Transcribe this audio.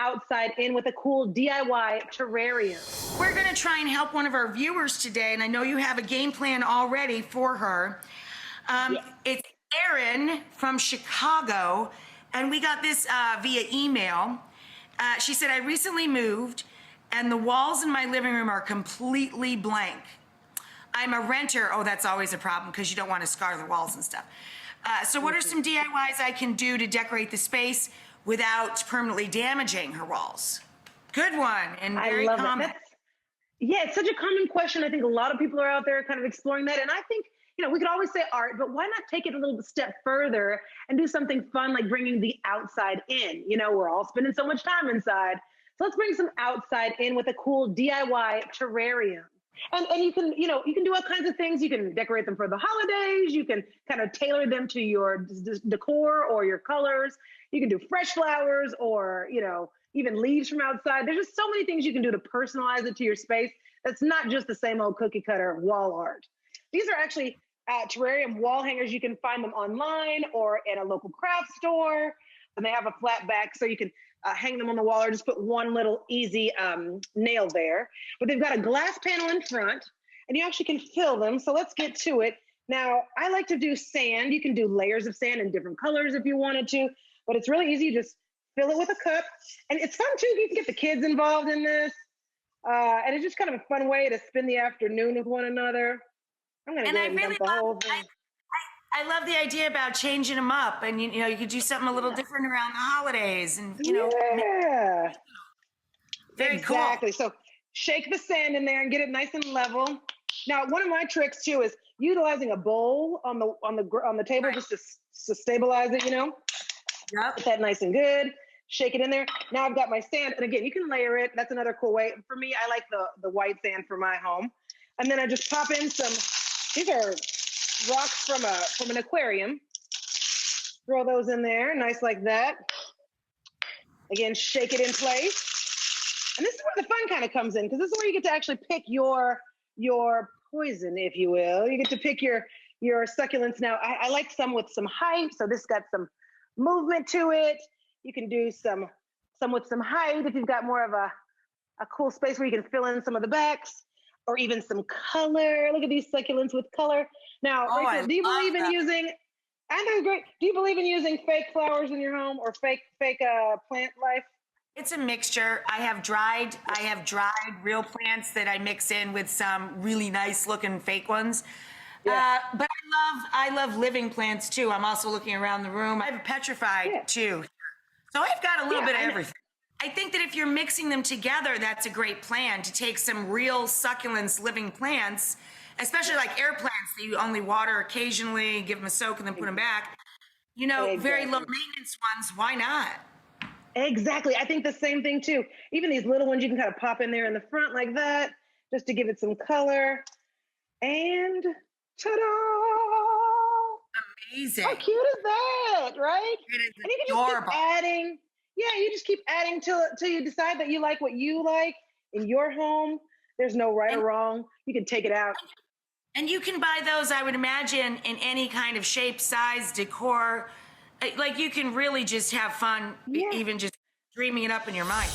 outside in with a cool DIY terrarium. We're going to try and help one of our viewers today, and I know you have a game plan already for her. It's Erin from Chicago, and we got this via email. She said, I recently moved, and the walls in my living room are completely blank. I'm a renter. Oh, that's always a problem because you don't want to scar the walls and stuff. So what are some DIYs I can do to decorate the space without permanently damaging her walls? Good one, and very common. Yeah, it's such a common question. I think a lot of people are out there kind of exploring that. And I think, we could always say art, but why not take it a little step further and do something fun like bringing the outside in? We're all spending so much time inside. So let's bring some outside in with a cool DIY terrarium. And you can do all kinds of things. You can decorate them for the holidays. You can kind of tailor them to your decor or your colors. You can do fresh flowers or, even leaves from outside. There's just so many things you can do to personalize it to your space. That's not just the same old cookie cutter wall art. These are actually terrarium wall hangers. You can find them online or in a local craft store. And they have a flat back so you can hang them on the wall or just put one little easy nail there. But they've got a glass panel in front and you actually can fill them. So let's get to it. Now, I like to do sand. You can do layers of sand in different colors if you wanted to, but it's really easy. You just fill it with a cup. And it's fun too. You can get the kids involved in this. And it's just kind of a fun way to spend the afternoon with one another. I'm going to go ahead and dump the whole thing. I love the idea about changing them up, and you could do something a little different around the holidays, and yeah, very exactly. Cool. So shake the sand in there and get it nice and level. Now, one of my tricks too is utilizing a bowl on the table just to stabilize it. Yep. Get that nice and good. Shake it in there. Now I've got my sand, and again, you can layer it. That's another cool way. For me, I like the white sand for my home, and then I just pop in some. These are rocks from an aquarium. Throw those in there, nice like that. Again, shake it in place. And this is where the fun kind of comes in, because this is where you get to actually pick your poison, if you will. You get to pick your succulents. Now, I like some with some height, so this got some movement to it. You can do some with some height if you've got more of a cool space where you can fill in some of the backs. Or even some color. Look at these succulents with color. Now, Rachael, do you believe in using? I know, great. Do you believe in using fake flowers in your home or fake plant life? It's a mixture. I have dried real plants that I mix in with some really nice looking fake ones. Yeah. But I love living plants too. I'm also looking around the room. I have a petrified too. So I've got a little bit of everything. I think that if you're mixing them together, that's a great plan to take some real succulents, living plants, especially like air plants that you only water occasionally, give them a soak and then put them back. Very low maintenance ones. Why not? Exactly. I think the same thing too. Even these little ones you can kind of pop in there in the front like that, just to give it some color. And ta-da! Amazing. How cute is that, right? It is and you can adorable. Just keep adding. Yeah, you just keep adding till you decide that you like what you like in your home. There's no right or wrong. You can take it out. And you can buy those, I would imagine, in any kind of shape, size, decor. Like you can really just have fun, even just dreaming it up in your mind.